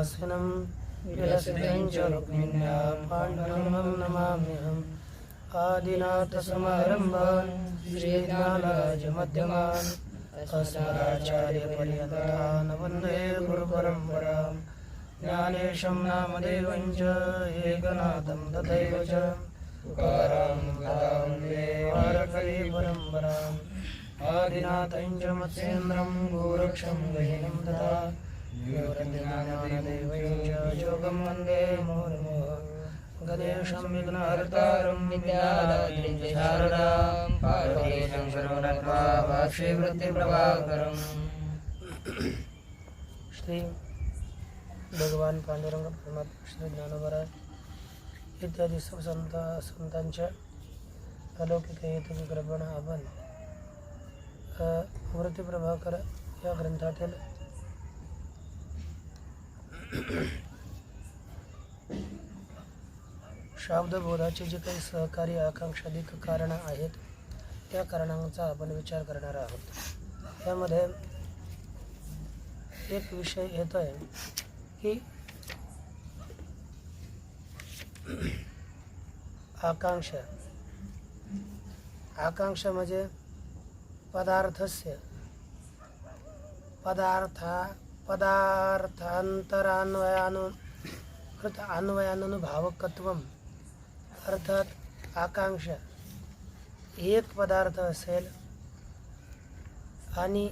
सुहासिनं विलसितं च रुक्मिण्या पाण्डुरङ्गं नमाम्यहम् आदिनाथसमारम्भान् श्रीज्ञानराजमध्यमान् अस्मदाचार्यपर्यन्तान् वन्दे गुरुपरम्पराम् ज्ञानेशं नामदेवं च एकनाथं तथैव च तुकारां वन्दे वारकरीपरम्पराम् आदिनाथं च मत्स्येन्द्रं गोरक्षं गहिनं तथा ज्ञानदेवं च योगं वन्दे मुहुर्मुहुः गणेशं विघ्नहर्तारं विद्यादात्रीं च शारदां पार्वतीशं शरणत्वा वाक्षीवृत्तिप्रभाकरम्। श्री भगवान पांडुरंग परमात्मा श्री ज्ञानोबा इत्यादी सर्व संतांच्या अलौकिक हेतुकी कृपेने आपण वृत्तिप्रभाकर या ग्रंथातील शाब्दबोधाचे जे काही सहकारी आकांक्षाधिक कारणं आहेत त्या कारणांचा आपण विचार करणार आहोत। त्यामध्ये एक विषय येतो आहे की आकांक्षा म्हणजे पदार्थांतरान्वयानुभावकत्वम, अर्थात आकांक्षा एक पदार्थ असेल आणि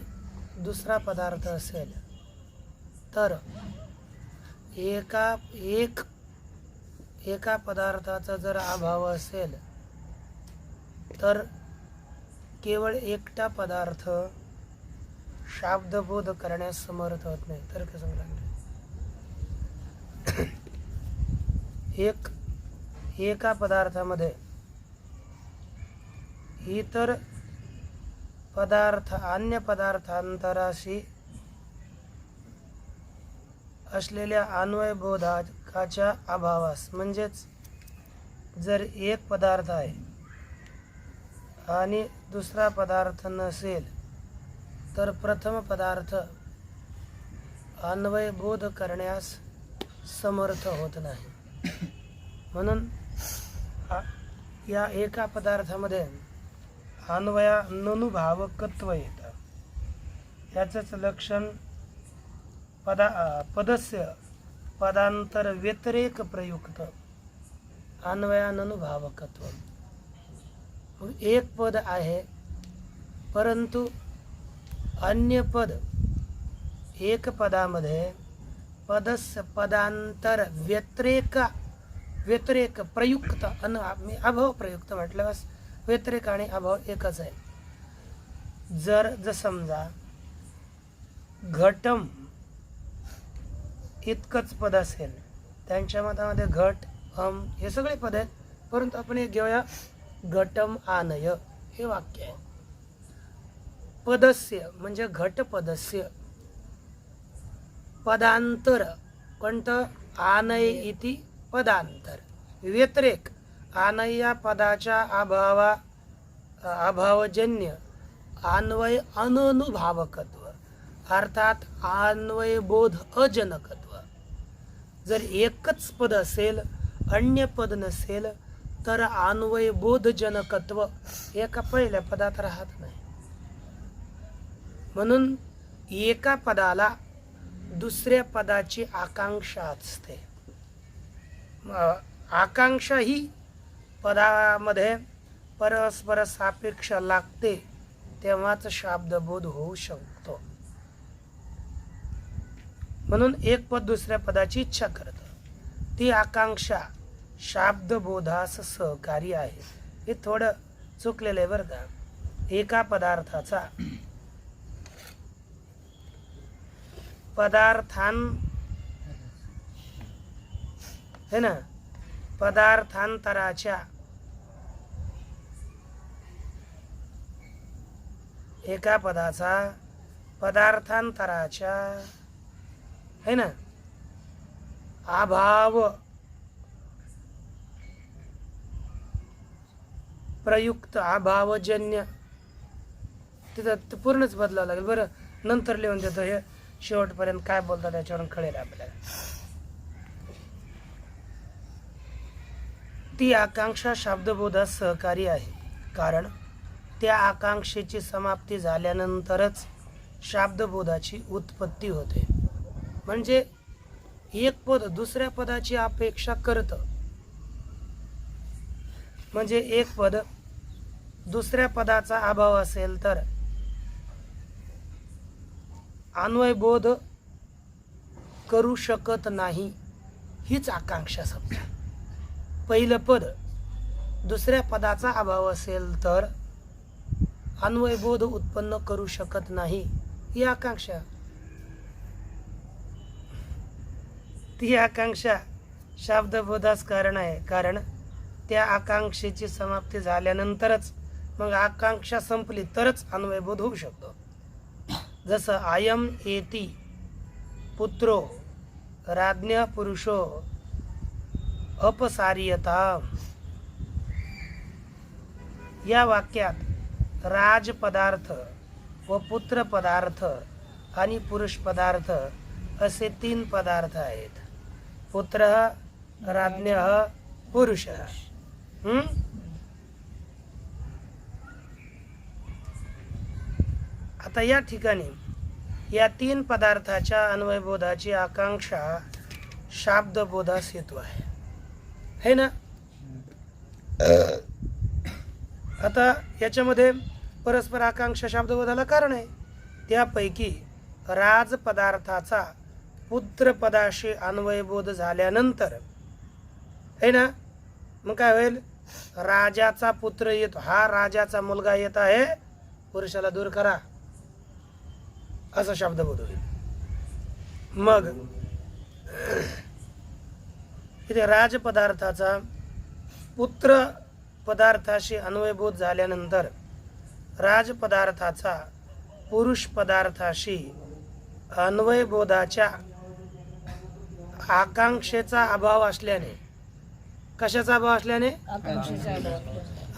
दुसरा पदार्थ असेल तर एका पदार्थाचा जर अभाव असेल तर केवळ एकटा पदार्थ शाब्दबोध करण्यास समर्थ होत नाही। तर्कसंग्रह एका पदार्थामध्ये इतर पदार्थ अन्य पदार्थांतराशी असलेल्या अन्वयबोधाच्या अभावास, म्हणजेच जर एक पदार्थ आहे आणि दुसरा पदार्थ नसेल तर प्रथम पदार्थ अन्वयबोध करण्यास समर्थ होत नाही। म्हणून या एका पदार्थामध्ये अन्वयानुभावकत्व येतं। याचंच लक्षण पदस्य पदांतर व्यतिरेक प्रयुक्त अन्वयानुभावकत्व। एक पद आहे परंतु अन्य पद एक पदामध्ये पदस्य पदांतर व्यतिरेक प्रयुक्त अभाव प्रयुक्त म्हटल्यास व्यतिरेक आणि अभाव एकच आहे। जर समजा घटम इतकंच पद असेल, त्यांच्या मतामध्ये घट हे सगळे पद आहेत, परंतु आपण एक घेऊया घटम आनय हे वाक्य आहे। पदस्य म्हणजे घट पदस्य पदांतर कोणतं आनय इति पदांतर व्यतिरेक आनय या पदाच्या अभावजन्य अन्वय अनुभावकत्व, अर्थात अन्वय बोध अजनकत्व। जर एकच पद असेल अन्य पद नसेल तर अन्वय बोधजनकत्व एका पहिल्या पदात राहत नाही। म्हणून एका पदाला दुसऱ्या पदाची आकांक्षा असते। आकांक्षा ही पदामध्ये परस्पर सापेक्ष लागते तेव्हाच शाब्दबोध होऊ शकतो। म्हणून एक पद दुसऱ्या पदाची इच्छा करतं, ती आकांक्षा शाब्दबोधास सहकारी आहे। हे थोडं चुकलेलं आहे बरं का। एका पदार्थाचा पदार्थांतराच्या एका पदाचा पदार्थांतराच्या है ना अभाव प्रयुक्त अभावजन्य तिथं पूर्णच बदलावं लागेल बरं। नंतर लिहून देतो, हे शेवटपर्यंत काय बोलतात त्याच्यावरून कळेल आपल्याला। ती आकांक्षा शाब्दबोधास सहकारी आहे, कारण त्या आकांक्षेची समाप्ती झाल्यानंतरच शाब्दबोधाची उत्पत्ती होते. म्हणजे एक पद दुसऱ्या पदाची अपेक्षा करतं. म्हणजे एक पद दुसऱ्या पदाचा अभाव असेल तर अन्वयबोध करू शकत नाही, हीच आकांक्षा समजा. पहिलं पद दुसऱ्या पदाचा अभाव असेल तर अन्वयबोध उत्पन्न करू शकत नाही, ही आकांक्षा. ती आकांक्षा शाब्दबोधास कारण आहे, कारण त्या आकांक्षेची समाप्ती झाल्यानंतरच, मग आकांक्षा संपली तरच अन्वयबोध होऊ शकतो. जसं अयम एति पुत्रो राज्ञ पुरुषो अपसार्यता, या वाक्यात राज पदार्थ व पुत्र पदार्थ आणि पुरुष पदार्थ असे 3 पदार्थ आहेत. पुत्र, राज्ञ, पुरुष. आता या ठिकाणी या 3 पदार्थाच्या अन्वयबोधाची आकांक्षा शाब्दबोधास हेतू आहे, है ना. आता याच्यामध्ये परस्पर आकांक्षा शाब्दबोधाला कारण आहे. त्यापैकी राज पदार्थाचा पुत्र पदाशी अन्वयबोध झाल्यानंतर, है ना, मग काय होईल? राजाचा पुत्र येतो, हा राजाचा मुलगा येत आहे, पुरुषाला दूर करा, असा शब्दबोध होईल. मग इथे राज पदार्थाचा पुत्र पदार्थाशी अन्वयबोध झाल्यानंतर राज पदार्थाचा पुरुष पदार्थाशी अन्वयबोधाच्या आकांक्षेचा अभाव असल्याने, कशाचा अभाव असल्याने?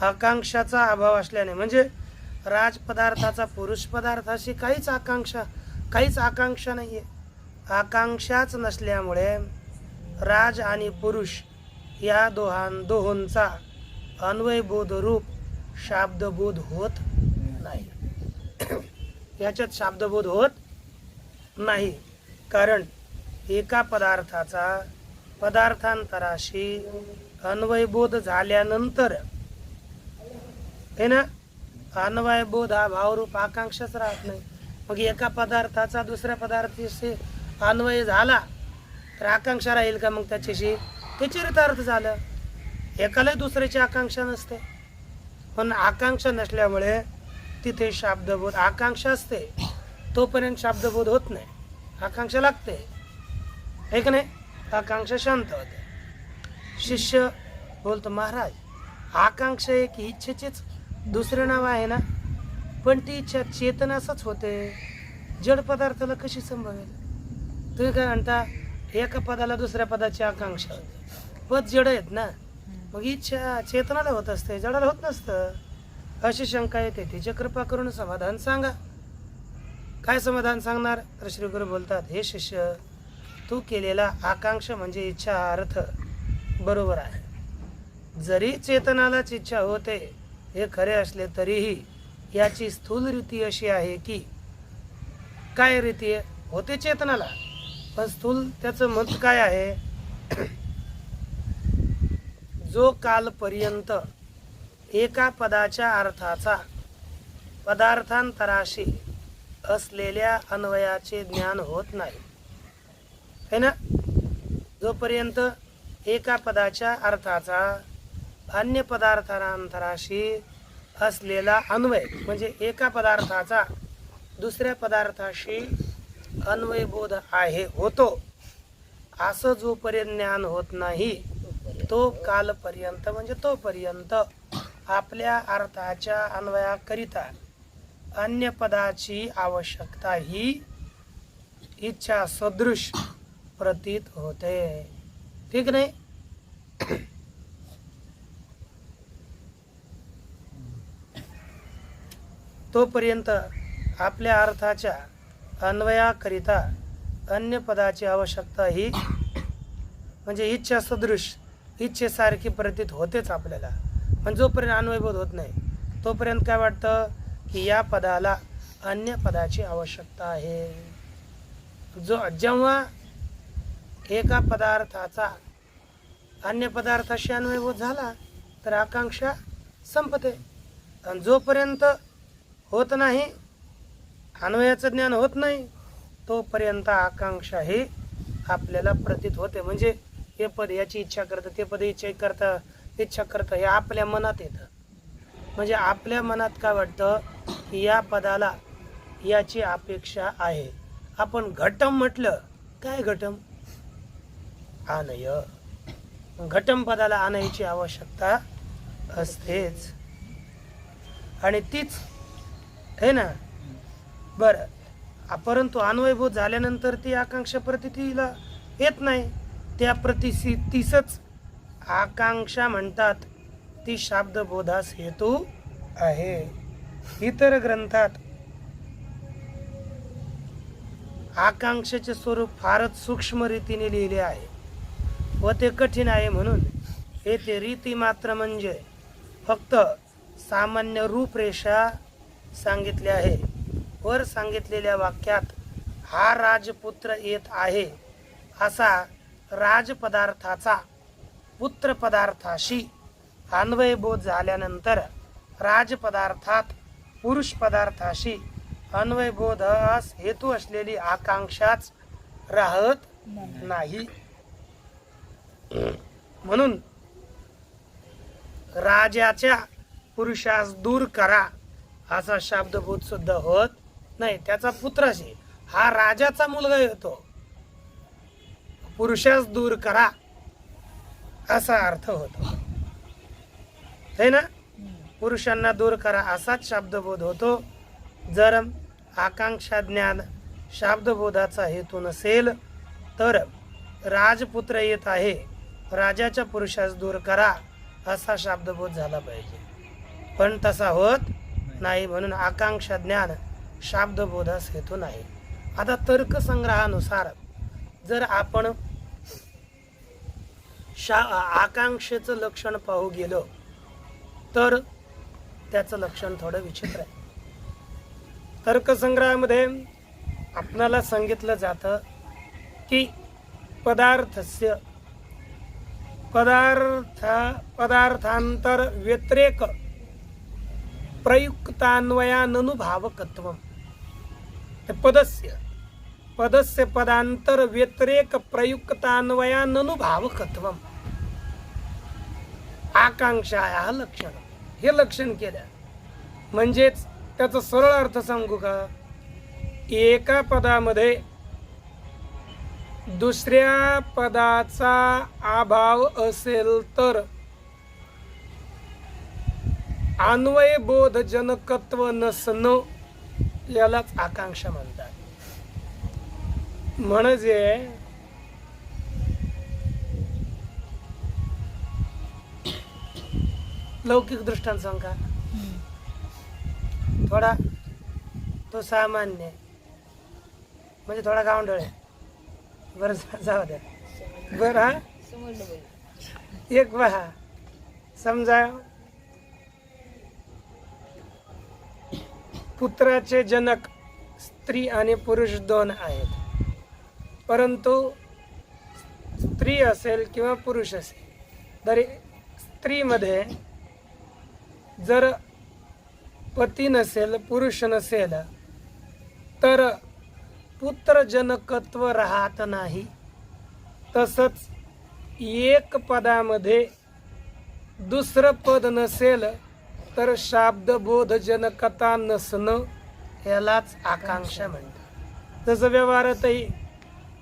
आकांक्षाचा अभाव असल्याने. म्हणजे राज पदार्थाचा पुरुष पदार्थाशी काहीच आकांक्षा नाहीये. आकांक्षाच नसल्यामुळे राज आणि पुरुष या दोहोंचा अन्वयबोध रूप शाब्दबोध होत नाही. याच्यात शाब्दबोध होत नाही, कारण एका पदार्थाचा पदार्थांतराशी अन्वयबोध झाल्यानंतर, है ना, अन्वयबोध हा भावरूप आकांक्षाच राहत नाही. मग एका पदार्थाचा दुसऱ्या पदार्थाशी अन्वय झाला तर आकांक्षा राहील का? मग त्याच्याशी ते चरितार्थ झालं. एकालाही दुसऱ्याची आकांक्षा नसते, पण आकांक्षा नसल्यामुळे तिथे शाब्दबोध, आकांक्षा असते तोपर्यंत शाब्दबोध होत नाही, आकांक्षा लागते, है का नाही? आकांक्षा शांत होते. शिष्य बोलतो, महाराज आकांक्षा एक इच्छेचेच दुसरे नाव आहे ना, पण ती इच्छा चेतनासच होते, जड पदार्थाला कशी संभवेल? तुम्ही काय म्हणता, एका पदाला दुसऱ्या पदाची आकांक्षा होते, पद जड आहेत ना, मग इच्छा चेतनाला होत असते, जडाला होत नसतं, अशी शंका येते. तिची कृपा करून समाधान सांगा. काय समाधान सांगणार? तर श्री गुरु बोलतात, हे शिष्य, तू केलेला आकांक्षा म्हणजे इच्छा हा अर्थ बरोबर आहे. जरी चेतनालाच इच्छा होते हे खरे असले तरीही याची स्थूल रीती अशी आहे की, काय रीती आहे? होते चेतनाला, पण स्थूल त्याचं मत काय आहे? जो कालपर्यंत एका पदाच्या अर्थाचा पदार्थांतराशी असलेल्या अन्वयाचे ज्ञान होत नाही, है ना. जोपर्यंत एका पदाच्या अर्थाचा अन्य पदार्थांतराशी असलेला अन्वय, म्हणजे एका पदार्थाचा दुसऱ्या पदार्थाशी अन्वयबोध आहे, होतो, असं जोपर्यंत ज्ञान होत नाही तो कालपर्यंत, म्हणजे तोपर्यंत आपल्या अर्थाच्या अन्वयाकरिता अन्य पदाची आवश्यकता ही इच्छा सदृश प्रतीत होते. ठीक नाही? तोपर्यंत आपल्या अर्थाच्या अन्वयाकरिता अन्य पदाची आवश्यकता ही, म्हणजे इच्छा सदृश इच्छेसारखी प्रतीत होतेच आपल्याला, पण जोपर्यंत अन्वयबोध होत नाही तोपर्यंत काय वाटतं की या पदाला अन्य पदाची आवश्यकता आहे. जेव्हा एका पदार्थाचा अन्य पदार्थाशी अन्वयबोध झाला तर आकांक्षा संपते. आणि जोपर्यंत होत नाही, अन्वयाचं ज्ञान होत नाही, तोपर्यंत आकांक्षा ही आपल्याला प्रतीत होते. म्हणजे हे पद याची इच्छा करतं, ते पद इच्छा करतं, हे आपल्या मनात येतं. म्हणजे आपल्या मनात काय वाटतं की या पदाला याची अपेक्षा आहे. आपण घटम म्हटलं, काय घटम? आनय. घटम पदाला आनयाची आवश्यकता असतेच, आणि तीच आहे ना. बरं, परंतु अन्वयभूत झाल्यानंतर ती आकांक्षा प्रतीतीला येत नाही. त्या तीसच आकांक्षा म्हणतात. ती शाब्दबोधास हेतू आहे. इतर ग्रंथात आकांक्षेचे स्वरूप फारच सूक्ष्म रीतीने लिहिले आहे व ते कठीण आहे. म्हणून येथे रीती मात्र म्हणजे फक्त सामान्य रूपरेषा सांगितली आहे. वर सांगितलेल्या वाक्यात हा राजपुत्र येत आहे असा राजपदार्थाचा पुत्र पदार्थाशी अन्वयबोध झाल्यानंतर राजपदार्थात पुरुष पदार्थाशी अन्वयबोधास हेतू असलेली आकांक्षाच राहत नाही. म्हणून राजाच्या पुरुषास दूर करा असा शब्दबोध सुद्धा होत नाही. त्याचा पुत्राशी, हा राजाचा मुलगा येतो, पुरुषास दूर करा असा अर्थ होतो, है ना. पुरुषांना दूर करा असाच शब्दबोध होतो. जर आकांक्षा ज्ञान शब्दबोधाचा हेतू नसेल तर राजपुत्र येत आहे, राजाच्या पुरुषास दूर करा असा शब्दबोध झाला पाहिजे, पण तसा होत नाही. म्हणून आकांक्षा ज्ञान शब्दबोधास हेतू नाही. आता तर्कसंग्रहानुसार जर आपण आकांक्षेचं लक्षण पाहू गेलो तर त्याचं लक्षण थोडं विचित्र आहे. तर्कसंग्रहामध्ये आपणाला सांगितलं जातं की पदार्थांतर व्यतिरेक प्रयुक्तान्वयाननुभावकत्वम. पदस्य पदांतर व्यतिरेक प्रयुक्तान्वयाननुभावकत्वम आकांक्षा लक्षण. हे लक्षण केलं म्हणजेच त्याचा सरळ अर्थ सांगू का? एका पदामध्ये दुसऱ्या पदाचा अभाव असेल तर अन्वयबोधजनकत्व नसणं यालाच आकांक्षा म्हणतात. म्हणजे लौकिक दृष्टांत सांगा थोडा, तो सामान्य म्हणजे थोडा गावंढळ आहे. बरं जाऊ द्या. बरं, हा एक पहा, समजा पुत्राचे जनक स्त्री आणि पुरुष दोन आहेत, परंतु स्त्री असेल किंवा पुरुष असेल तरी स्त्रीमध्ये जर पती नसेल, पुरुष नसेल तर पुत्रजनकत्व राहत नाही. तसंच एक पदामध्ये दुसरं पद नसेल तर शाब्दबोधजनकता नसणं यालाच आकांक्षा म्हणतात. जसं व्यवहारातही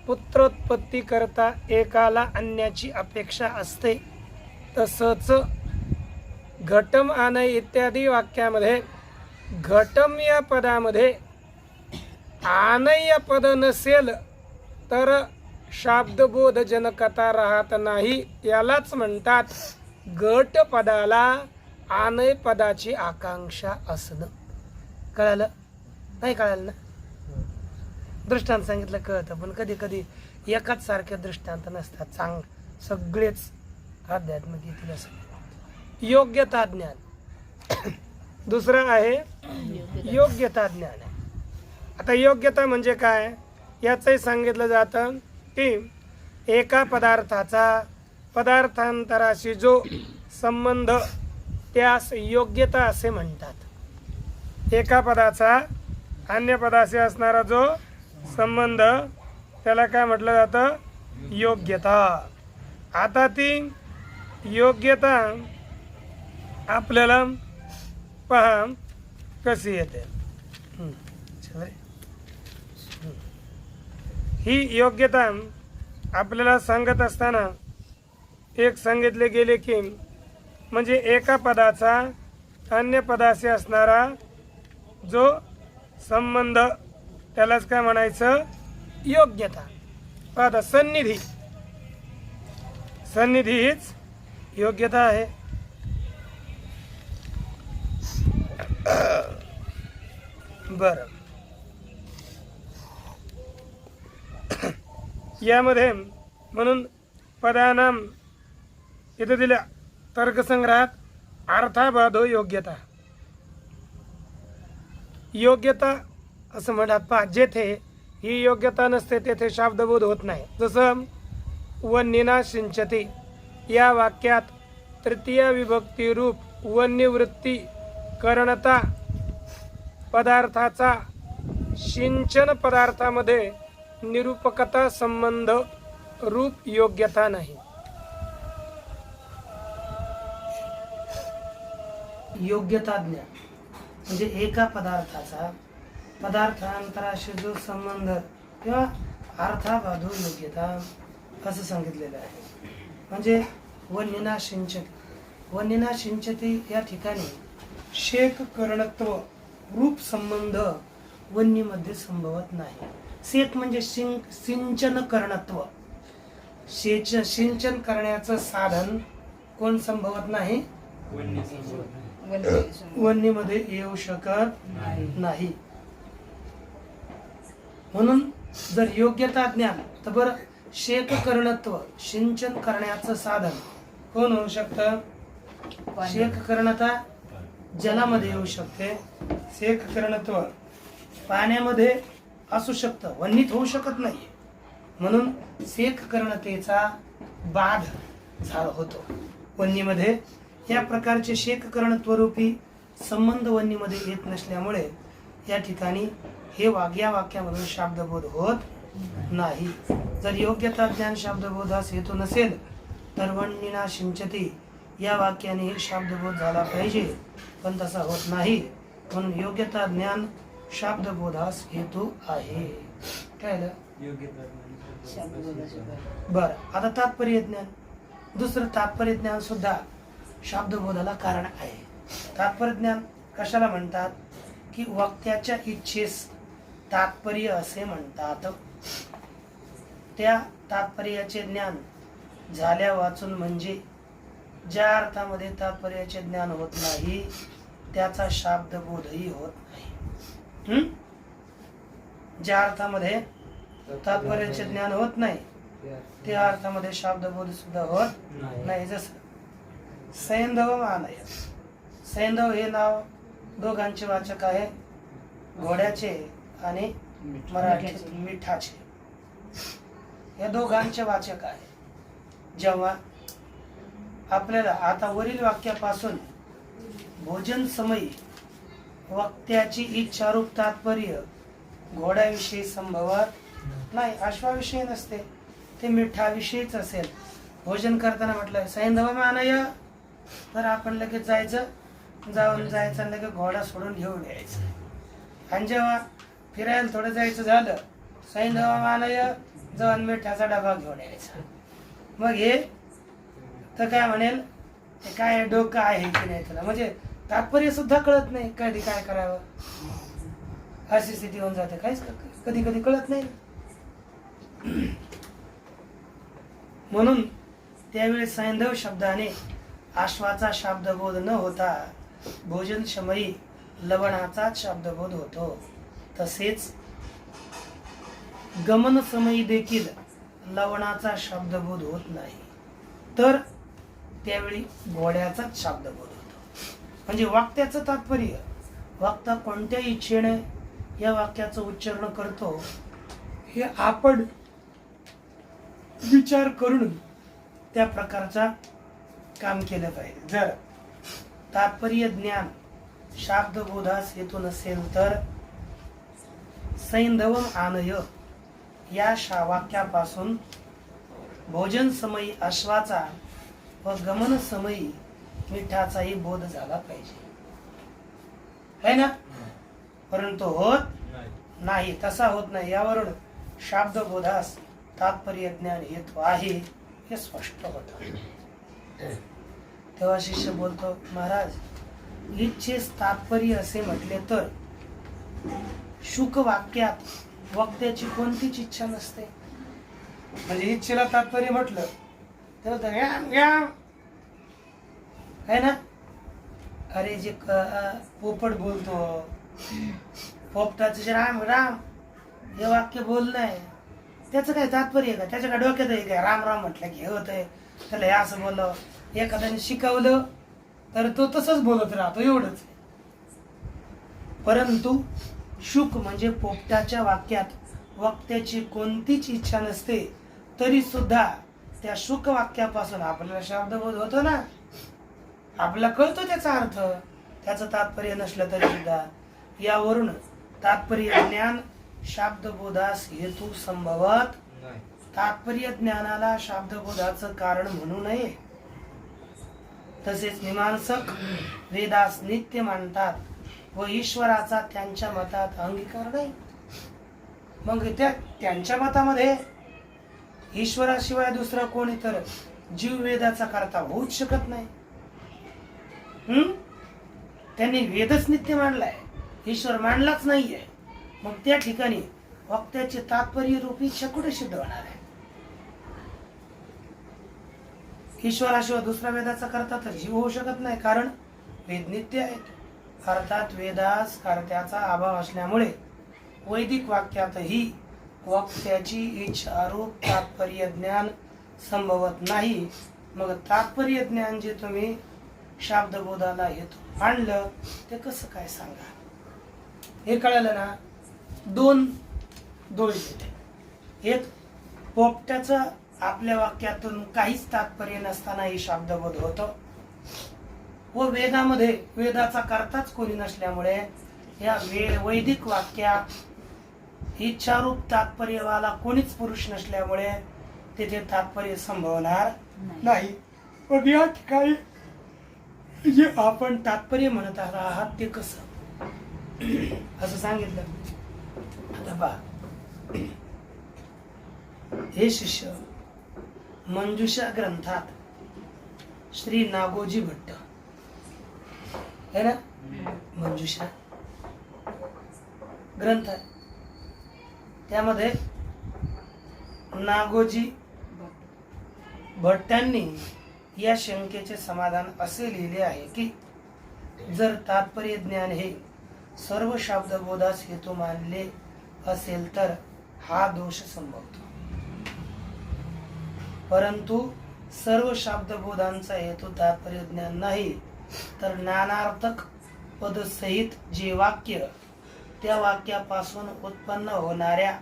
पुत्रोत्पत्ती करता एकाला अन्याची अपेक्षा असते, तसंच घटम आनय इत्यादी वाक्यामध्ये घटम या पदामध्ये आनय पद नसेल तर शाब्दबोधजनकता राहत नाही. यालाच म्हणतात घट पदाला आनय पदाची आकांक्षा असणं. कळालं? नाही कळालं ना? दृष्टांत सांगितलं कळतं, पण कधी कधी एकाच सारखे दृष्टांत नसतात. सगळेच आध्यात्मिक येतील असं. योग्यता ज्ञान दुसरं आहे योग्यता ज्ञान. आता योग्यता म्हणजे काय याचंही सांगितलं जातं की एका पदार्थाचा पदार्थांतराशी जो संबंध त्यास योग्यता असे म्हणतात. एका पदाचा अन्य पदाशी असणारा जो संबंध त्याला काय म्हटलं जातं योग्यता. आता ती योग्यता आपल्याला पहा कशी येते. ही योग्यता आपल्याला सांगत असताना एक सांगितले गेले की म्हणजे एका पदाचा अन्य पदाशी असणारा जो संबंध त्यालाच काय म्हणायचं योग्यता. आता सन्निधी सन्निधी हीच योग्यता आहे. बरं यामध्ये म्हणून पदानाम इथे दिल्या तर्कसंग्रहात अर्थाबाधो योग्यता. योग्यता असं म्हणतात पहा जेथे ही योग्यता नसते तेथे शाब्दबोध होत नाही. जसं वन्यना सिंचती या वाक्यात तृतीय विभक्ती रूप वन्यवृत्ती करणता पदार्थाचा सिंचन पदार्थामध्ये निरूपकता संबंध रूप योग्यता नाही. योग्यता ज्ञान म्हणजे एका पदार्थाचा पदार्थांतराशी जो संबंध किंवा अर्थाबाधो योग्यता असं सांगितलेलं आहे. म्हणजे वन्यना सिंचती वन्यना सिंचती या ठिकाणी शेक करणत्व रूप संबंध वन्यमध्ये संभवत नाही. शेक म्हणजे सिंचन करणत्व सिंचन करण्याचं साधन कोण संभवत नाही वन्यमध्ये येऊ शकत नाही. म्हणून जर योग्यता ज्ञान तर बरं शेक करणत्व सिंचन करण्याचं साधन कोण होऊ शकतं. शेक करणता जलामध्ये येऊ शकते. शेक करणत्व पाण्यामध्ये असू शकतं वन्नीत होऊ शकत नाही. म्हणून शेक करणतेचा बाध होतो वन्नीमध्ये. या प्रकारचे शेक करणत्वरूपी संबंध वन्नीमध्ये येत नसल्यामुळे या ठिकाणी हे या वाक्यामधून शब्दबोध होत नाही. जर योग्यता ज्ञान शब्दबोधास हेतू नसेल तर वन्यना सिंचती या वाक्याने शब्दबोध झाला पाहिजे पण तसा होत नाही. म्हणून योग्यता ज्ञान शब्दबोधास हेतू आहे. काय बरं आता तात्पर्य ज्ञान दुसरं तात्पर्य ज्ञान सुद्धा शब्दबोधाला कारण आहे. तात्पर्य ज्ञान कशाला म्हणतात की वक्त्याच्या इच्छेस तात्पर्य असे म्हणतात. त्या तात्पर्याचे ज्ञान झाल्या वाचून म्हणजे ज्या अर्थामध्ये तात्पर्याचे ज्ञान होत नाही त्याचा शब्दबोधही होत नाही. ज्या अर्थामध्ये तात्पर्याचे ज्ञान होत नाही त्या अर्थामध्ये शब्दबोध सुद्धा होत नाही. जसं सैंधव मानय सैंधव हे नाव दोघांचे वाचक आहे घोड्याचे आणि मराठीत मिठाचे. या दोघांचे वाचक आहे. जेव्हा आपल्याला आता वरील वाक्यापासून भोजन समयी वक्त्याची इच्छारूप तात्पर्य घोड्याविषयी संभवत नाही. अश्वाविषयी नसते ते मिठाविषयीच असेल. भोजन करताना म्हटलं सैंधव मानय तर आपण लगेच जाऊन जायचं लगेच घोडा सोडून घेऊन यायचं. आणि जेव्हा फिरायला थोडं जायचं झालं सैंधव मानय जाऊन मिठाचा डबा घेऊन यायचा. मग हे तर काय म्हणेल ते काय डोकं आहे की नाही तुला. म्हणजे तात्पर्य सुद्धा कळत नाही कधी काय करावं अशी स्थिती होऊन जाते. काहीच कधी कधी कळत नाही. म्हणून त्यावेळी सैंधव शब्दाने आश्वाचा शब्दबोध न होता भोजन समयी लवणाचाच शब्दबोध होतो. तसेच गमन समयी देखील लवणाचा शब्दबोध होत नाही. तर त्यावेळी घोड्याचाच शब्दबोध होतो. म्हणजे वाक्याचं तात्पर्य, वक्ता कोणत्या इच्छेने या वाक्याचं उच्चारण करतो हे आपण विचार करून त्या प्रकारचा काम केलं पाहिजे. जर तात्पर्य ज्ञान शाब्दबोधास हेतू नसेल तर सैंधवम आनय या वाक्यापासून भोजन समयी अश्वाचा व गमन समयी मिठाचाही बोध झाला पाहिजे, है ना? परंतु होत नाही, तसा होत नाही. यावरून शाब्दबोधास तात्पर्य ज्ञान हेतू आहे हे स्पष्ट होत. तेव्हा शिष्य बोलतो, महाराज इच्छेस तात्पर्य असे म्हटले तर शुक वाक्यात वक्त्याची कोणतीच इच्छा नसते. म्हणजे इच्छेला तात्पर्य म्हटलं तर है ना? अरे जे पोपट बोलतो, पोपटाचं राम राम हे वाक्य बोलणं आहे, त्याचं काय तात्पर्य का? त्याच्या काय डोक्यात आहे काय राम राम म्हटलं की हे होतंय, त्याला हे असं बोललं. एखाद्याने शिकवलं तर तो तसंच बोलत राहतो, एवढंच. परंतु शुक म्हणजे पोपटाच्या वाक्यात वक्त्याची कोणतीच इच्छा नसते, तरी सुद्धा त्या शुक वाक्यापासून आपल्याला शब्दबोध होतो ना, आपल्याला कळतो त्याचा अर्थ, त्याचं तात्पर्य नसलं तरी सुद्धा. यावरून तात्पर्य ज्ञान शाब्दबोधास हेतू संभवत तात्पर्य ज्ञानाला शाब्दबोधाचं कारण म्हणू नये. तसेच मीमांसक वेदास नित्य मानतात व ईश्वराचा त्यांच्या मतात अंगीकार नाही. मग त्यांच्या मतामध्ये ईश्वराशिवाय दुसरा कोणी तर जीव वेदाचा करता होऊच शकत नाही. त्यांनी वेदच नित्य मानलाय, ईश्वर मानलाच नाहीये. मग त्या ठिकाणी वक्त्याचे तात्पर्य रूपी इच्छा कुठे सिद्ध होणार आहे? ईश्वराशिवाय दुसरा वेदाचा करता तर जीव होऊ शकत नाही, कारण वेद नित्य आहेत. अर्थात वेदास कर्त्याचा अभाव असल्यामुळे वैदिक वाक्यातही वक्त्याची इच्छारूप तात्पर्य ज्ञान संभवत नाही. मग तात्पर्य ज्ञान जे तुम्ही शाब्दबोधाला हेतू मांडलं ते कसं काय सांगा? हे कळलं ना? दोन दोष येते. एक, पोपट्याचं आपल्या वाक्यातून काहीच तात्पर्य नसतानाही शाब्दबोध होतो व वेदामध्ये वेदाचा करताच कोणी नसल्यामुळे या वैदिक वाक्यात इच्छारूप तात्पर्यवाला कोणीच पुरुष नसल्यामुळे तिथे तात्पर्य संभवणार नाही. पण या ठिकाणी जे आपण तात्पर्य म्हणत आहात ते कसं असं सांगितलं. आता पहा, हे शिष्य मंजुषा ग्रंथात श्री नागोजी भट्ट है ना, मंजुषा ग्रंथ आहे, त्यामध्ये नागोजी भट्टांनी या शंकेचे समाधान असे लिहिले आहे की जर तात्पर्य ज्ञान हे सर्व शब्दबोधास हेतू मानले असेल तर हा दोष संभवतो. परंतु सर्व शब्दबोधांचा हेतू तात्पर्य ज्ञान नाही तर नानार्थक पदसहित जे वाक्य त्या वाक्यापासून उत्पन्न होणाऱ्या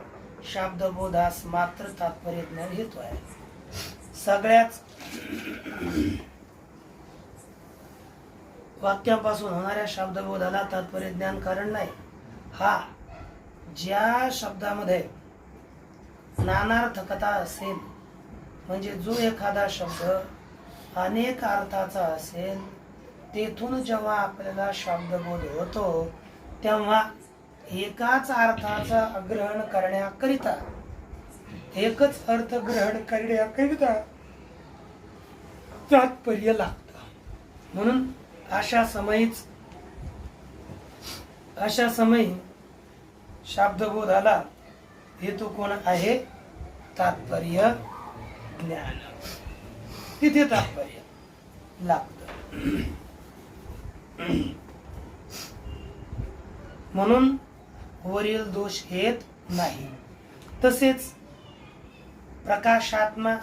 शब्दबोधास मात्र तात्पर्य ज्ञान हेतू आहे. सगळ्याच वाक्यापासून होणाऱ्या शब्दबोधाला तात्पर्य ज्ञान कारण नाही. हा ज्या शब्दामध्ये नानार्थकता असेल, म्हणजे जो एखादा शब्द अनेक अर्थाचा असेल, तेथून जेव्हा आपल्याला शब्दबोध होतो तेव्हा एकाच अर्थाचा ग्रहण करण्याकरिता, एकच अर्थ ग्रहण करण्याकरिता तात्पर्य लागतं. म्हणून अशा समयी शब्दबोधाला हेतू कोण आहे? तात्पर्य ज्ञान. तिथे तात्पर्य लागतं. म्हणून वरील दोष येत नाही. तसेच प्रकाशात्मा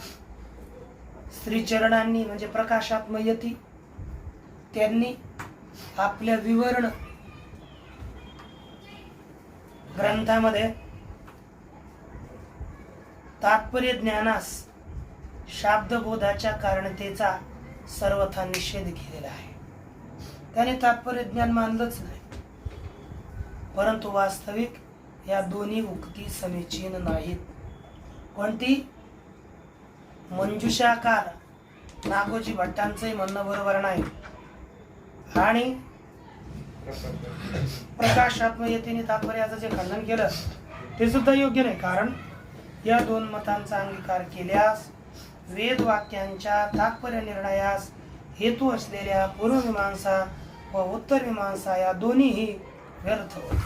श्रीचरणांनी म्हणजे प्रकाशात्मयती त्यांनी आपल्या विवरण ग्रंथामध्ये तात्पर्य ज्ञानास शाब्दबोधाच्या कारणतेचा सर्वथा निषेध केलेला आहे. त्याने तात्पर्य ज्ञान मानलंच नाही. परंतु वास्तविक या दोन्ही उक्ती समीचीन नाहीत. कोणती? मंजुषाकार नागोजी भट्टांचंही म्हणणं बरोबर नाही आणि प्रकाशात्मयतेने तात्पर्याचं जे खंडन केलं ते सुद्धा योग्य नाही. कारण या दोन मतांचा अंगीकार केल्यास वेद वाक्यांच्या तात्पर्य निर्णयास हेतू असलेल्या पूर्वमीमांसा व उत्तर मीमांसा या दोन्हीही व्यर्थ होत.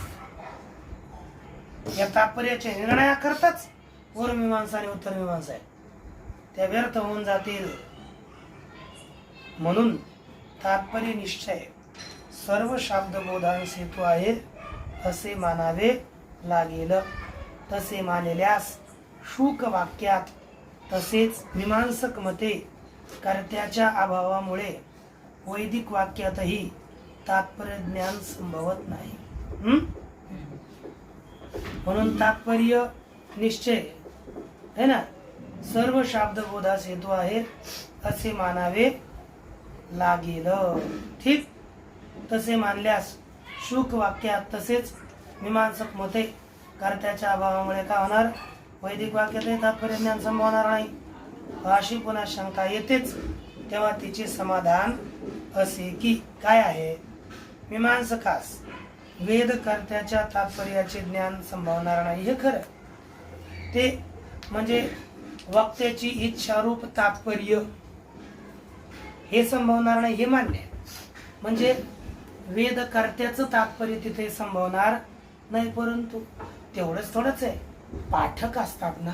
या तात्पर्याच्या निर्णयाकरताच पूर्वमीमांसा आणि उत्तर मीमांसा आहे त्या व्यर्थ होऊन जातील. म्हणून तात्पर्य निश्चय सर्व शाब्दबोधांस हेतू आहे असे मानावे लागेल. तसे मानल्यास शुक वाक्यात तसेच मीमांसक मते कर्त्याच्या अभावामुळे वैदिक वाक्यातही तात्पर्य ज्ञान संभवत नाही. म्हणून तात्पर्य निश्चय है ना सर्व शाब्दबोधास हेतू आहे असे मानावे लागेल. ठीक. तसे मानल्यास शुक वाक्यात तसेच मीमांसक मते कर्त्याच्या अभावामुळे काय होणार? वैदिक वाक्यातही तात्पर्य ज्ञान संभवणार नाही. अशी पुन्हा शंका येतेच. तेव्हा तिचे समाधान असे की काय आहे? मीमांसकास वेद कर्त्याच्या तात्पर्याचे ज्ञान संभवणार नाही हे खरं. ते म्हणजे वक्त्याची इच्छारूप तात्पर्य हे संभवणार नाही हे मान्य. म्हणजे वेद कर्त्याचं तात्पर्य तिथे संभवणार नाही. परंतु तेवढंच थोडंच आहे. पाठक असतात ना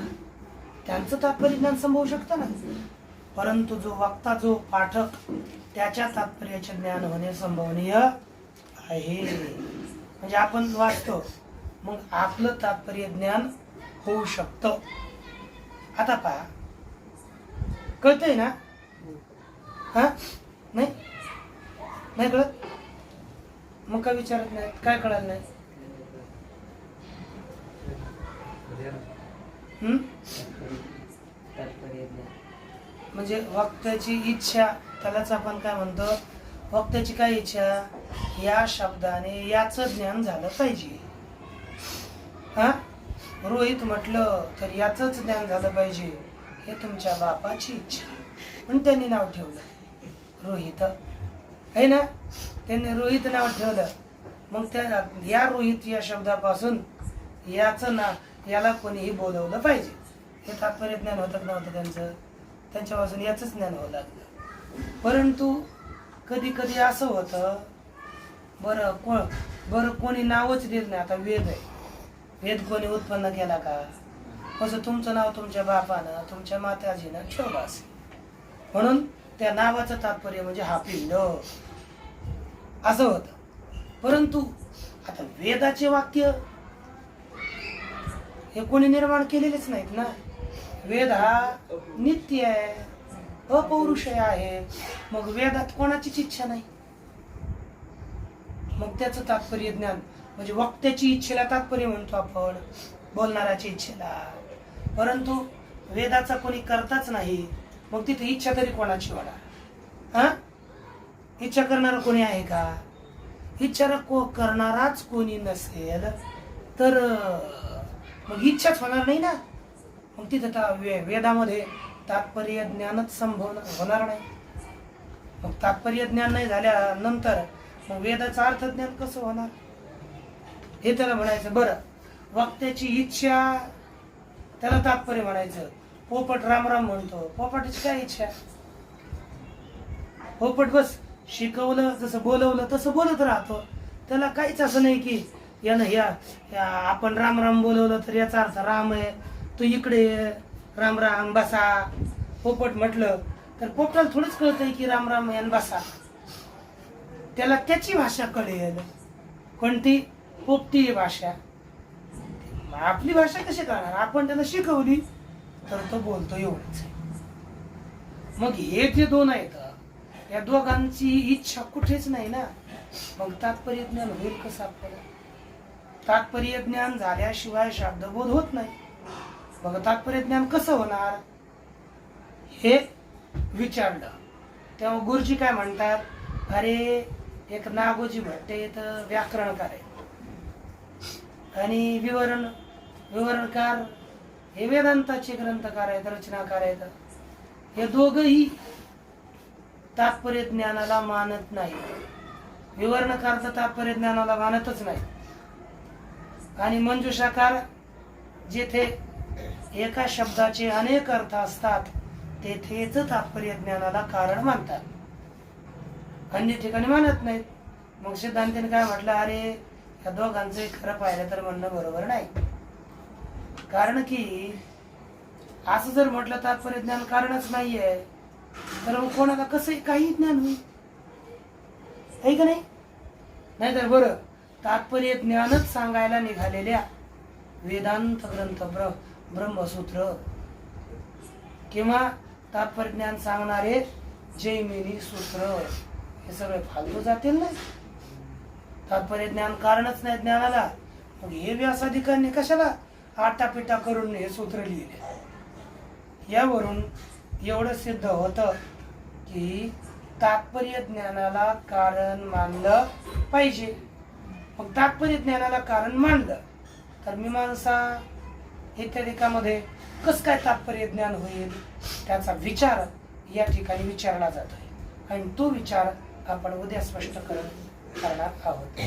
त्यांचं तात्पर्य ज्ञान संभवू शकतं ना. परंतु जो वक्ता जो पाठक त्याच्या तात्पर्याचे ज्ञान होणे संभवनीय आहे. म्हणजे आपण वाचतो मग आपलं तात्पर्य ज्ञान होऊ शकतं. आता पहा कळतंय ना? हा नाही नाही कळत मग काय विचारत नाही? काय कळालं नाही? म्हणजे वक्त्याची इच्छा त्यालाच आपण काय म्हणतो? वक्त्याची काय इच्छा? या शब्दाने याचं ज्ञान झालं पाहिजे. हा रोहित म्हटलं तर याचंच ज्ञान झालं पाहिजे हे तुमच्या बापाची इच्छा पण त्यांनी नाव ठेवलं रोहित आहे ना. त्यांनी रोहित नाव ठेवलं. मग त्या या रोहित या शब्दापासून याचं नाव याला कोणीही बोलवलं पाहिजे हे तात्पर्य ज्ञान होतं नव्हतं त्यांचं. त्यांच्यापासून याचंच ज्ञान होऊ लागलं. परंतु कधी कधी असं होतं बरं कोणी नावच दिलं नाही. आता वेद आहे. वेद कोणी उत्पन्न केला का? कसं तुमचं नाव तुमच्या बापानं तुमच्या माताजीनं ठेवलं असेल म्हणून त्या नावाचं तात्पर्य म्हणजे हा पिंड असं होतं. परंतु आता वेदाचे वाक्य हे कोणी निर्माण केलेलेच नाहीत ना. वेद हा नित्य आहे अपौरुषय आहे. मग वेदात कोणाचीच इच्छा नाही. मग त्याचं तात्पर्य ज्ञान म्हणजे वक्त्याची इच्छेला तात्पर्य म्हणतो आपण बोलणाऱ्याची इच्छेला. परंतु वेदाचा कोणी करताच नाही. मग तिथे इच्छा तरी कोणाची होणार? हा इच्छा करणारा कोणी आहे का? इच्छा करणाराच कोणी नसेल तर मग इच्छाच होणार नाही ना. मग तिथे वेदामध्ये तात्पर्य ज्ञानच होणार नाही. मग तात्पर्य ज्ञान नाही झाल्यानंतर मग वेदाचा अर्थ ज्ञान कसं होणार हे त्याला म्हणायचं. बरं वक्त्याची इच्छा त्याला तात्पर्य म्हणायचं. पोपट राम राम म्हणतो. पोपटाची काय इच्छा? पोपट बस शिकवलं जसं बोलवलं तसं बोलत राहतो. त्याला काहीच असं नाही की यानं आपण राम राम बोलवलं तर याचा अर्थ राम आहे तू इकडे राम राम बसा. पोपट म्हटलं तर पोपटाला थोडंच कळतंय की राम राम यान बसा. त्याला त्याची भाषा कळेल. कोणती? पोपटी भाषा. आपली भाषा कशी कळणार? आपण त्याला शिकवली तर तो बोलतो एवढंच. मग हे जे दोन आहेत या दोघांची इच्छा कुठेच नाही ना, मग तात्पर्य ज्ञान होईल कसं आपल्याला? तात्पर्य ज्ञान झाल्याशिवाय शब्दबोध होत नाही. मग तात्पर्य ज्ञान कसं होणार हे विचारलं तेव्हा गुरुजी काय म्हणतात, अरे एक नागोजी भट्टे तर व्याकरणकार आहे आणि विवरणकार हे वेदांताचे ग्रंथकार आहेत, रचनाकार आहेत. हे दोघही तात्पर्य ज्ञानाला मानत नाही. विवरणकार तर तात्पर्य ज्ञानाला मानतच नाही आणि मंजुषाकार जेथे एका शब्दाचे अनेक अर्थ असतात तेथेच तात्पर्य ज्ञानाला कारण मानतात, अन्य ठिकाणी मानत नाहीत. मग सिद्धांताने काय म्हटलं, अरे या दोघांचं खरं पाहिलं तर म्हणणं बरोबर नाही. कारण की असं जर म्हटलं तात्पर्य ज्ञान कारणच नाहीये तर मग कोणाला कसं काही ज्ञान होईल, आहे का नाही? नाहीतर बरं तात्पर्य ज्ञानच सांगायला निघालेल्या वेदांत ग्रंथ ब्रह्मसूत्र किंवा तात्पर्य ज्ञान सांगणारे जैमिनी सूत्र हे सगळे फालतू जातील ना. तात्पर्य ज्ञान कारणच नाही ज्ञानाला, मग हे व्यासाधिकांनी कशाला आटापिटा करून हे सूत्र लिहिले? यावरून एवढं सिद्ध होतं की तात्पर्य ज्ञानाला कारण मानलं पाहिजे. मग तात्पर्य ज्ञानाला कारण मानलं तर मीमांसा इत्यादिकामध्ये कसं काय तात्पर्य ज्ञान होईल त्याचा विचार या ठिकाणी विचारला जातोय आणि तो विचार आपण उद्या स्पष्ट करणार आहोत.